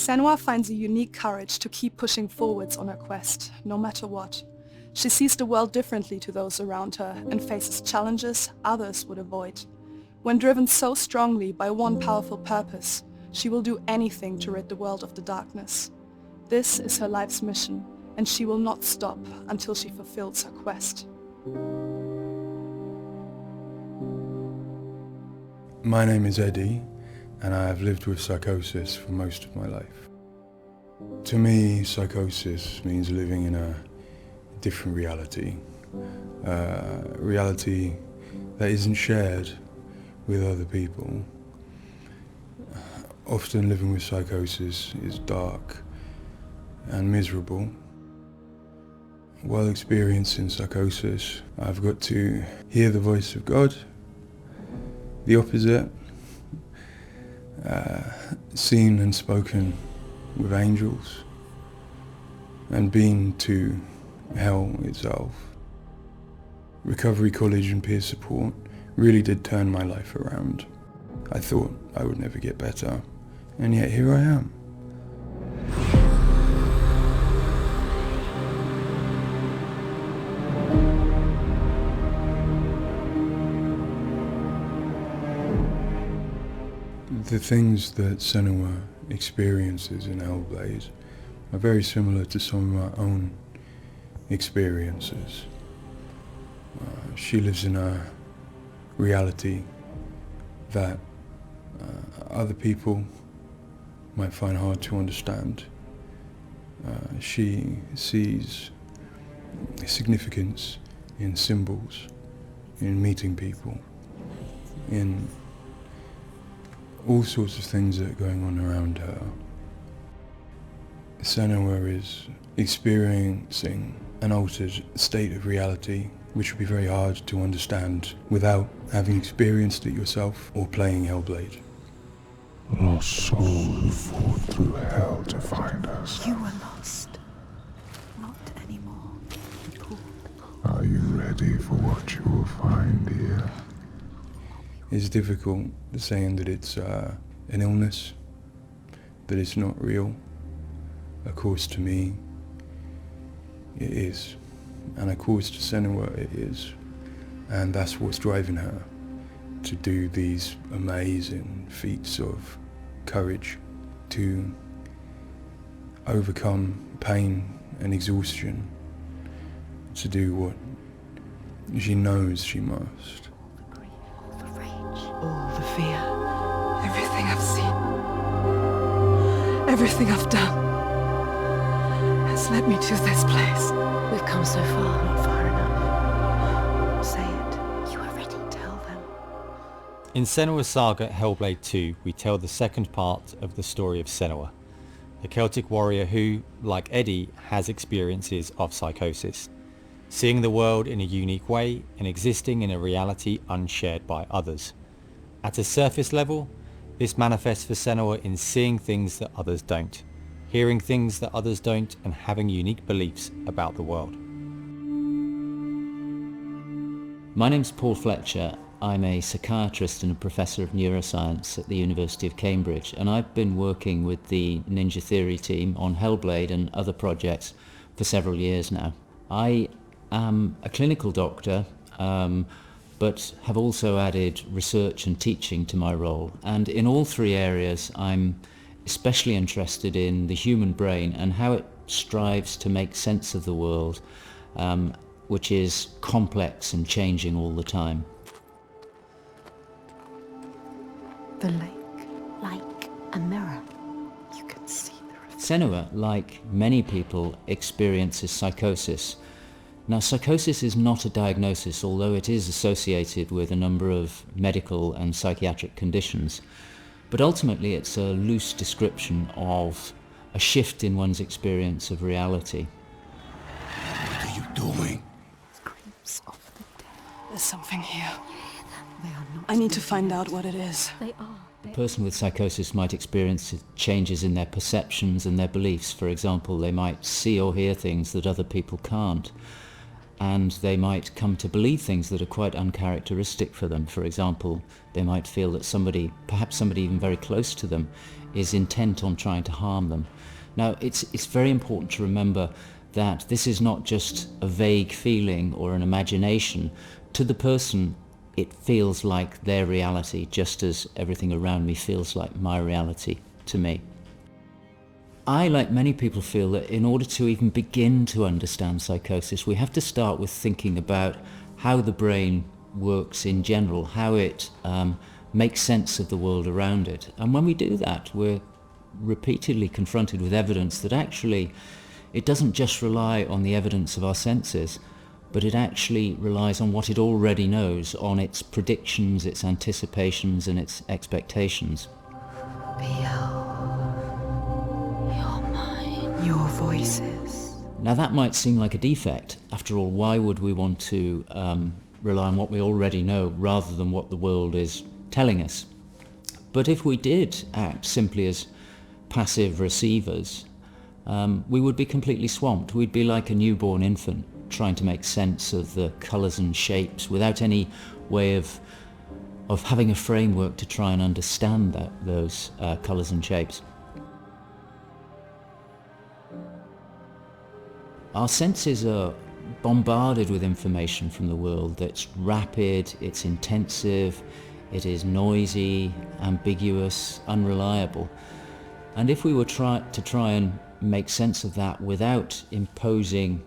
Senua finds a unique courage to keep pushing forwards on her quest, no matter what. She sees the world differently to those around her and faces challenges others would avoid. When driven so strongly by one powerful purpose, she will do anything to rid the world of the darkness. This is her life's mission, and she will not stop until she fulfills her quest. My name is Eddie, and I have lived with psychosis for most of my life. To me, psychosis means living in a different reality, a reality that isn't shared with other people. Often living with psychosis is dark and miserable. While experiencing psychosis, I've got to hear the voice of God, the opposite, seen and spoken with angels, and been to hell itself. Recovery college and peer support really did turn my life around. I thought I would never get better, and yet here I am. The things that Senua experiences in Hellblade are very similar to some of my own experiences. She lives in a reality that other people might find hard to understand. She sees significance in symbols, in meeting people, in all sorts of things that are going on around her. Senua is experiencing an altered state of reality which would be very hard to understand without having experienced it yourself or playing Hellblade. Lost soul who fought through hell to find us. You were lost. Not anymore. Are you ready for what you will find here? It's difficult saying that it's an illness, that it's not real. Of course to me, it is. And of course to Senua it is. And that's what's driving her to do these amazing feats of courage, to overcome pain and exhaustion, to do what she knows she must. All the fear, everything I've seen, everything I've done has led me to this place. We've come so far, not far enough. Say it. You are ready. Tell them. In Senua's Saga Hellblade II, we tell the second part of the story of Senua, a Celtic warrior who, like Eddie, has experiences of psychosis, seeing the world in a unique way and existing in a reality unshared by others. At a surface level, this manifests for Senua in seeing things that others don't, hearing things that others don't, and having unique beliefs about the world. My name's Paul Fletcher. I'm a psychiatrist and a professor of neuroscience at the University of Cambridge, and I've been working with the Ninja Theory team on Hellblade and other projects for several years now. I am a clinical doctor, but have also added research and teaching to my role. And in all three areas, I'm especially interested in the human brain and how it strives to make sense of the world, which is complex and changing all the time. The lake, like a mirror. You can see the reflection. Senua, like many people, experiences psychosis. Now, psychosis is not a diagnosis, although it is associated with a number of medical and psychiatric conditions. But ultimately, it's a loose description of a shift in one's experience of reality. What are you doing? Screams of the dead. There's something here. They are not. I need to find out what it is. They are. A person with psychosis might experience changes in their perceptions and their beliefs. For example, they might see or hear things that other people can't. and they might come to believe things that are quite uncharacteristic for them. For example, they might feel that somebody, perhaps somebody even very close to them, is intent on trying to harm them. Now, it's very important to remember that this is not just a vague feeling or an imagination. To the person, it feels like their reality, just as everything around me feels like my reality to me. I, like many people, feel that in order to even begin to understand psychosis, we have to start with thinking about how the brain works in general, how it makes sense of the world around it. And when we do that, we're repeatedly confronted with evidence that actually it doesn't just rely on the evidence of our senses, but it actually relies on what it already knows, on its predictions, its anticipations, and its expectations. Your voices. Now that might seem like a defect. After all, why would we want to rely on what we already know rather than what the world is telling us? But if we did act simply as passive receivers, we would be completely swamped. We'd be like a newborn infant trying to make sense of the colours and shapes without any way of having a framework to try and understand those colours and shapes. Our senses are bombarded with information from the world that's rapid, it's intensive, it is noisy, ambiguous, unreliable. And if we were to try and make sense of that without imposing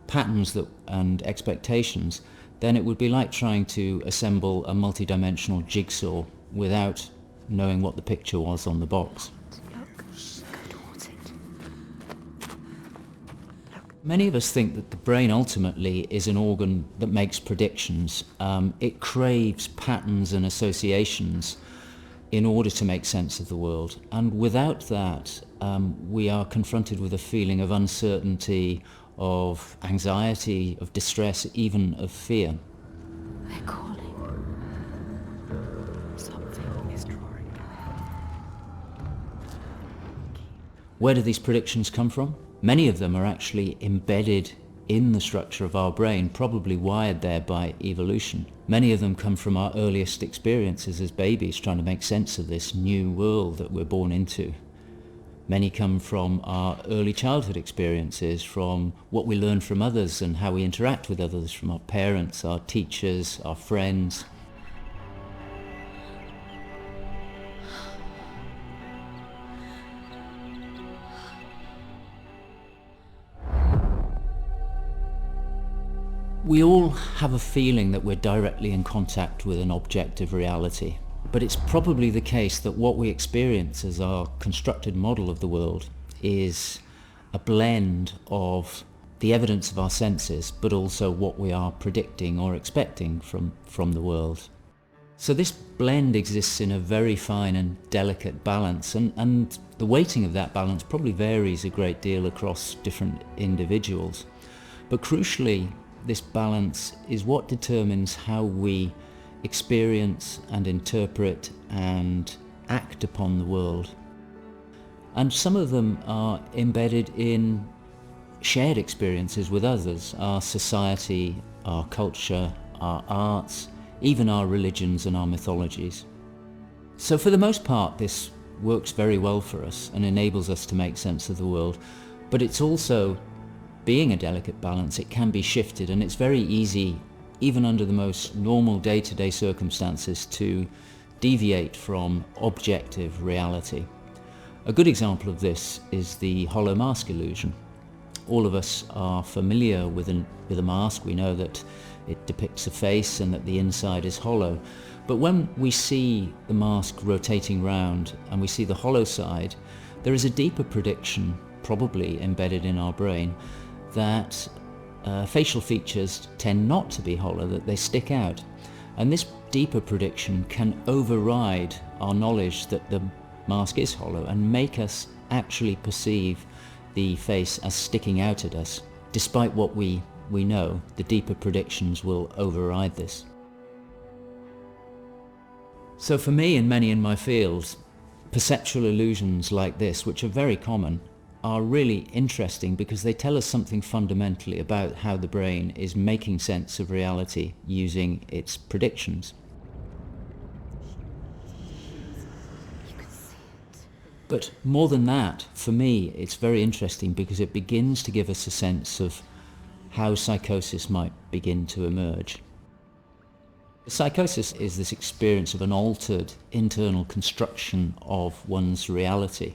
patterns and expectations, then it would be like trying to assemble a multi-dimensional jigsaw without knowing what the picture was on the box. Many of us think that the brain ultimately is an organ that makes predictions. It craves patterns and associations in order to make sense of the world. And without that, we are confronted with a feeling of uncertainty, of anxiety, of distress, even of fear. They're calling. Something is drawing near. Where do these predictions come from? Many of them are actually embedded in the structure of our brain, probably wired there by evolution. Many of them come from our earliest experiences as babies, trying to make sense of this new world that we're born into. Many come from our early childhood experiences, from what we learn from others and how we interact with others, from our parents, our teachers, our friends. We all have a feeling that we're directly in contact with an objective reality, but it's probably the case that what we experience as our constructed model of the world is a blend of the evidence of our senses, but also what we are predicting or expecting from the world. So this blend exists in a very fine and delicate balance, and the weighting of that balance probably varies a great deal across different individuals. But crucially, this balance is what determines how we experience and interpret and act upon the world. And some of them are embedded in shared experiences with others, our society, our culture, our arts, even our religions and our mythologies. So for the most part, this works very well for us and enables us to make sense of the world, but it's also, being a delicate balance, it can be shifted, and it's very easy, even under the most normal day-to-day circumstances, to deviate from objective reality. A good example of this is the hollow mask illusion. All of us are familiar with a mask. We know that it depicts a face and that the inside is hollow. But when we see the mask rotating round and we see the hollow side, there is a deeper prediction, probably embedded in our brain, that facial features tend not to be hollow, that they stick out. And this deeper prediction can override our knowledge that the mask is hollow and make us actually perceive the face as sticking out at us. Despite what we know, the deeper predictions will override this. So for me and many in my field, perceptual illusions like this, which are very common, are really interesting because they tell us something fundamentally about how the brain is making sense of reality using its predictions. But more than that, for me, it's very interesting because it begins to give us a sense of how psychosis might begin to emerge. Psychosis is this experience of an altered internal construction of one's reality.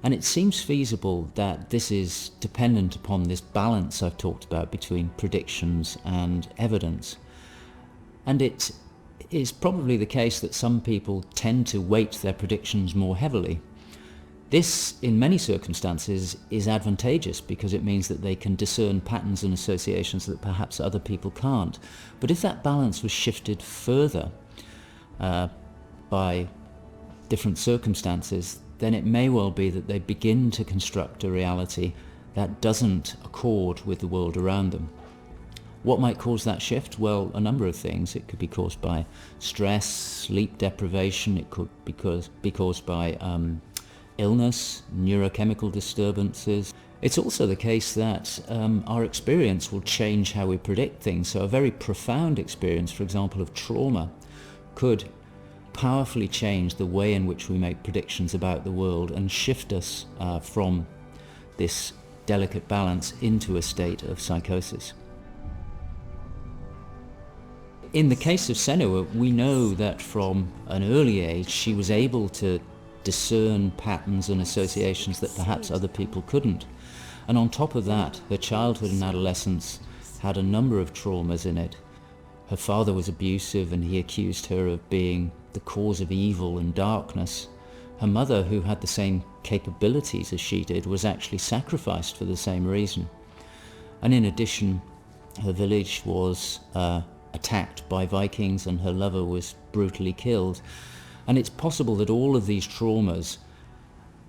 And it seems feasible that this is dependent upon this balance I've talked about between predictions and evidence. And it is probably the case that some people tend to weight their predictions more heavily. This, in many circumstances, is advantageous because it means that they can discern patterns and associations that perhaps other people can't. But if that balance was shifted further by different circumstances, then it may well be that they begin to construct a reality that doesn't accord with the world around them. What might cause that shift? Well, a number of things. It could be caused by stress, sleep deprivation. It could be caused by illness, neurochemical disturbances. It's also the case that our experience will change how we predict things. So a very profound experience, for example, of trauma, could powerfully change the way in which we make predictions about the world and shift us from this delicate balance into a state of psychosis. In the case of Senua, we know that from an early age she was able to discern patterns and associations that perhaps other people couldn't. And on top of that, her childhood and adolescence had a number of traumas in it. Her father was abusive and he accused her of being the cause of evil and darkness. Her mother, who had the same capabilities as she did, was actually sacrificed for the same reason. And in addition, her village was attacked by Vikings and her lover was brutally killed. And it's possible that all of these traumas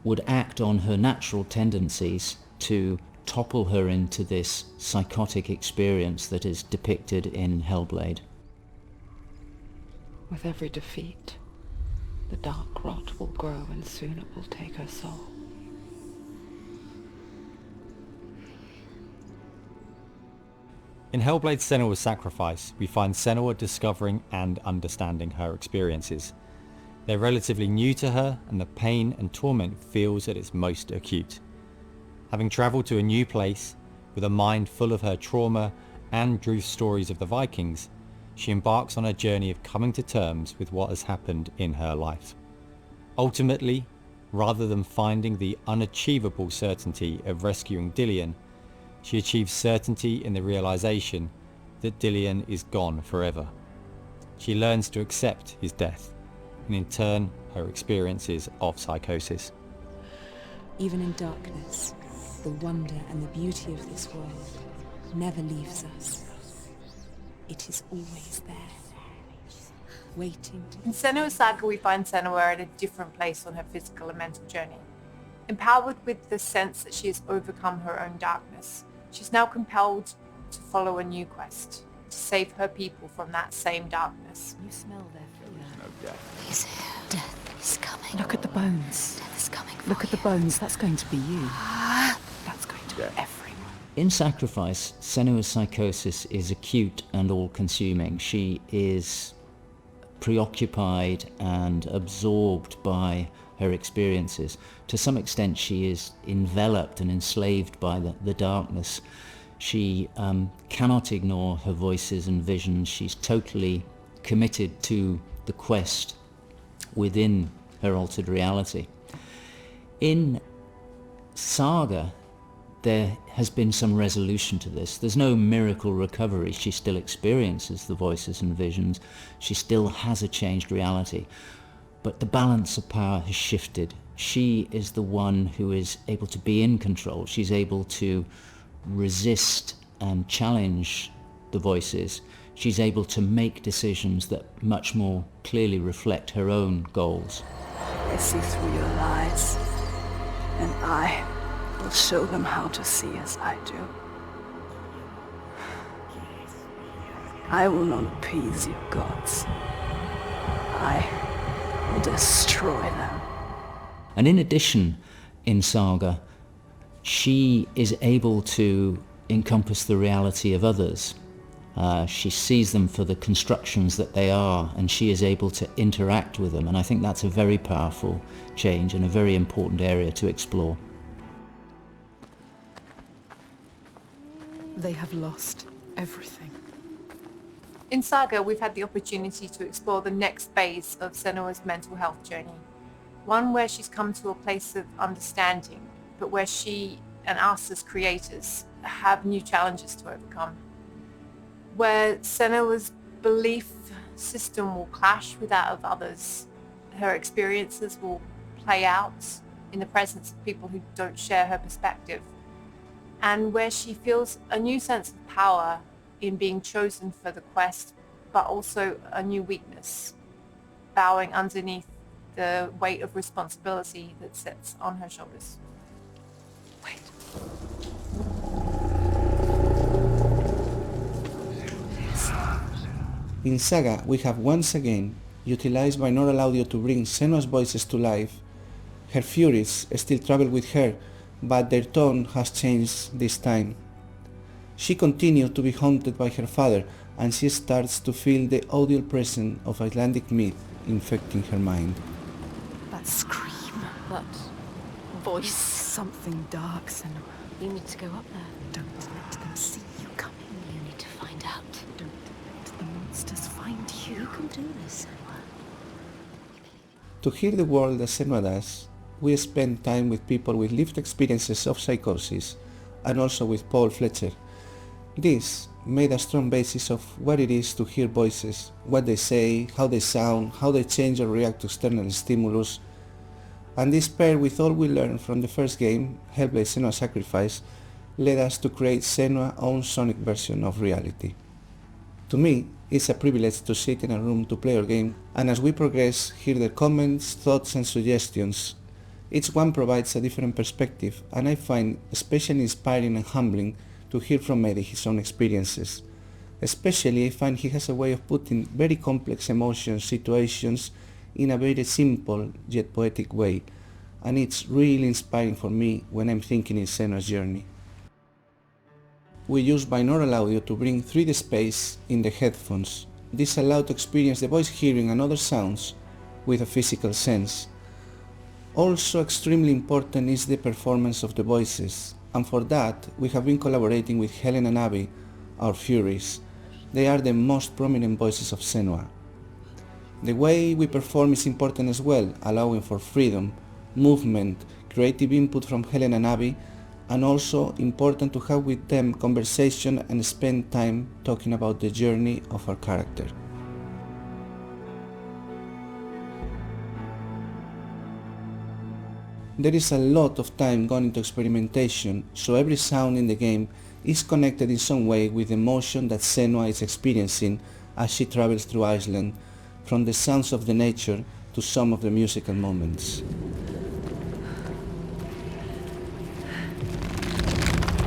would act on her natural tendencies to topple her into this psychotic experience that is depicted in Hellblade. With every defeat, the dark rot will grow and soon it will take her soul. In Hellblade Senua's Sacrifice, we find Senua discovering and understanding her experiences. They're relatively new to her, and the pain and torment feels at its most acute. Having travelled to a new place, with a mind full of her trauma and Druth's stories of the Vikings, she embarks on a journey of coming to terms with what has happened in her life. Ultimately, rather than finding the unachievable certainty of rescuing Dillion, she achieves certainty in the realization that Dillion is gone forever. She learns to accept his death, and in turn her experiences of psychosis. Even in darkness, the wonder and the beauty of this world never leaves us. It is always there, waiting to... In Senua's Saga, we find Senua at a different place on her physical and mental journey. Empowered with the sense that she has overcome her own darkness, she's now compelled to follow a new quest, to save her people from that same darkness. You smell their fear. He's here. Death is coming. Look at the bones. Death is coming for Look at the you. bones. That's going to be you. That's going to be everyone. In Sacrifice, Senua's psychosis is acute and all-consuming. She is preoccupied and absorbed by her experiences. To some extent, she is enveloped and enslaved by the darkness. She cannot ignore her voices and visions. She's totally committed to the quest within her altered reality. In Saga, there has been some resolution to this. There's no miracle recovery. She still experiences the voices and visions. She still has a changed reality. But the balance of power has shifted. She is the one who is able to be in control. She's able to resist and challenge the voices. She's able to make decisions that much more clearly reflect her own goals. I see through your lies, and I will show them how to see as I do. I will not appease your gods. I will destroy them. And in addition, in Saga, she is able to encompass the reality of others. She sees them for the constructions that they are, and she is able to interact with them, and I think that's a very powerful change and a very important area to explore. They have lost everything. In Saga, we've had the opportunity to explore the next phase of Senua's mental health journey, one where she's come to a place of understanding, but where she and us as creators have new challenges to overcome. Where Senua's belief system will clash with that of others. Her experiences will play out in the presence of people who don't share her perspective. And where she feels a new sense of power in being chosen for the quest, but also a new weakness, bowing underneath the weight of responsibility that sits on her shoulders. Wait. In Saga, we have once again utilized binaural audio to bring Senua's voices to life. Her furies still travel with her, but their tone has changed this time. She continues to be haunted by her father, and she starts to feel the audial presence of Icelandic myth infecting her mind. That scream. That voice. Something dark, Senua. You need to go up there. Don't let them see you coming. You need to find out. Don't let the monsters find you. You can do this, Senua. To hear the world as Senua does, we spend time with people with lived experiences of psychosis, and also with Paul Fletcher. This made a strong basis of what it is to hear voices, what they say, how they sound, how they change or react to external stimulus, and this paired with all we learned from the first game, Hellblade Senua's Sacrifice, led us to create Senua's own sonic version of reality. To me, it's a privilege to sit in a room to play our game, and as we progress, hear their comments, thoughts and suggestions. Each one provides a different perspective, and I find especially inspiring and humbling to hear from Eddie his own experiences. Especially I find he has a way of putting very complex emotions, situations in a very simple yet poetic way, and it's really inspiring for me when I'm thinking in Senua's journey. We use binaural audio to bring 3D space in the headphones. This allows to experience the voice hearing and other sounds with a physical sense. Also extremely important is the performance of the voices, and for that we have been collaborating with Helen and Abby, our Furies. They are the most prominent voices of Senua. The way we perform is important as well, allowing for freedom, movement, creative input from Helen and Abby, and also important to have with them conversation and spend time talking about the journey of our character. There is a lot of time gone into experimentation, so every sound in the game is connected in some way with the emotion that Senua is experiencing as she travels through Iceland, from the sounds of the nature to some of the musical moments.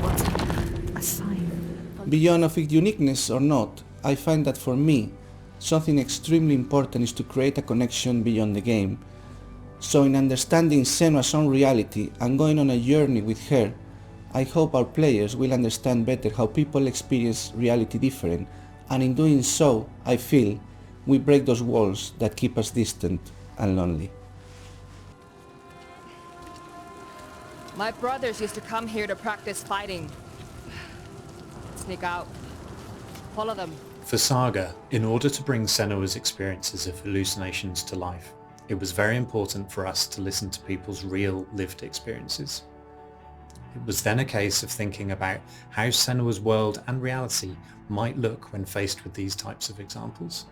What's a sign? Beyond of its uniqueness or not, I find that for me, something extremely important is to create a connection beyond the game. So in understanding Senua's own reality and going on a journey with her, I hope our players will understand better how people experience reality different, and in doing so, I feel, we break those walls that keep us distant and lonely. My brothers used to come here to practice fighting. Sneak out. Follow them. For Saga, in order to bring Senua's experiences of hallucinations to life, it was very important for us to listen to people's real lived experiences. It was then a case of thinking about how Senua's world and reality might look when faced with these types of examples.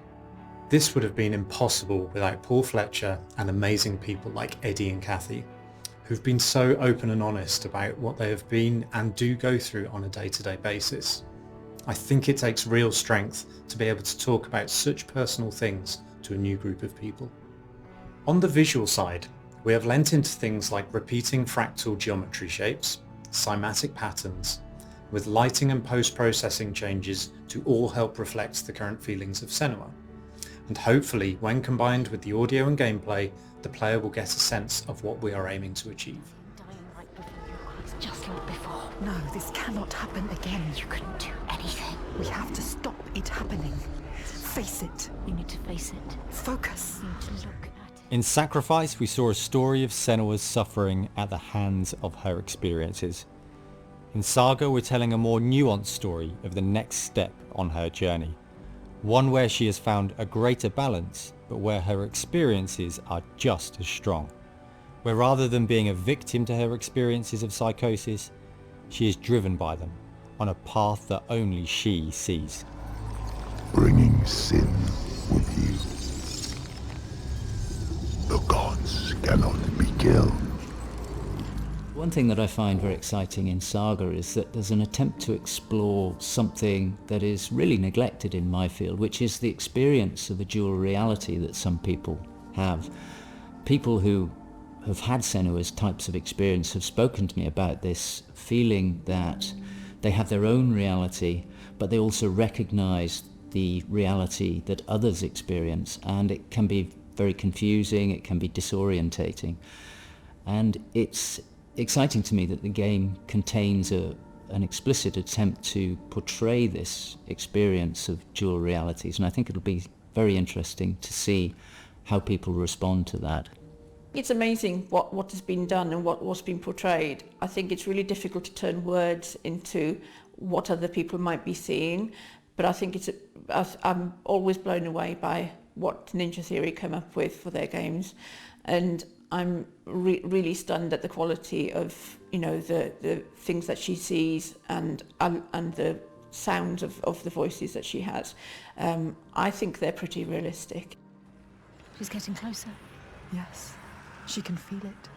This would have been impossible without Paul Fletcher and amazing people like Eddie and Kathy, who've been so open and honest about what they have been and do go through on a day-to-day basis. I think it takes real strength to be able to talk about such personal things to a new group of people. On the visual side, we have lent into things like repeating fractal geometry shapes, cymatic patterns, with lighting and post-processing changes to all help reflect the current feelings of Senua. And hopefully, when combined with the audio and gameplay, the player will get a sense of what we are aiming to achieve. Dying right before your eyes, just killed before. No, this cannot happen again. You couldn't do anything. We have to stop it happening. Face it. You need to face it. Focus. You need to look at it. In Sacrifice, we saw a story of Senua's suffering at the hands of her experiences. In Saga, we're telling a more nuanced story of the next step on her journey. One where she has found a greater balance, but where her experiences are just as strong. Where rather than being a victim to her experiences of psychosis, she is driven by them on a path that only she sees. Bringing sin with you. The gods cannot be killed. One thing that I find very exciting in Saga is that there's an attempt to explore something that is really neglected in my field, which is the experience of a dual reality that some people have. People who have had Senua's types of experience have spoken to me about this feeling that they have their own reality, but they also recognize the reality that others experience, and it can be very confusing, it can be disorientating. And it's exciting to me that the game contains an explicit attempt to portray this experience of dual realities, and I think it'll be very interesting to see how people respond to that. It's amazing what has been done and what's been portrayed. I think it's really difficult to turn words into what other people might be seeing, but I think I'm always blown away by what Ninja Theory come up with for their games, and I'm really stunned at the quality of, the things that she sees and the sounds of the voices that she has. I think they're pretty realistic. She's getting closer. Yes, she can feel it.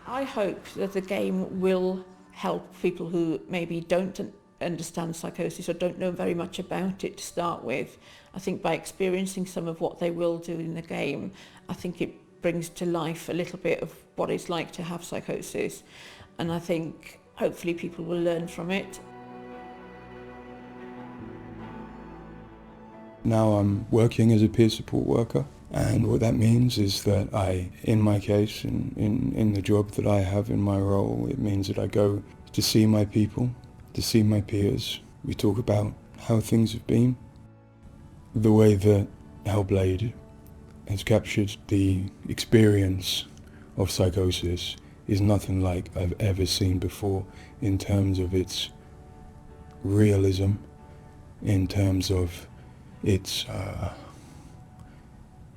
I hope that the game will help people who maybe don't understand psychosis or don't know very much about it to start with. I think by experiencing some of what they will do in the game, I think it brings to life a little bit of what it's like to have psychosis, and I think hopefully people will learn from it. Now I'm working as a peer support worker, and what that means is that in my case, in the job that I have in my role, it means that I go to see my people, to see my peers. We talk about how things have been. The way that Hellblade has captured the experience of psychosis is nothing like I've ever seen before in terms of its realism, in terms of its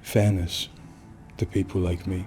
fairness to people like me.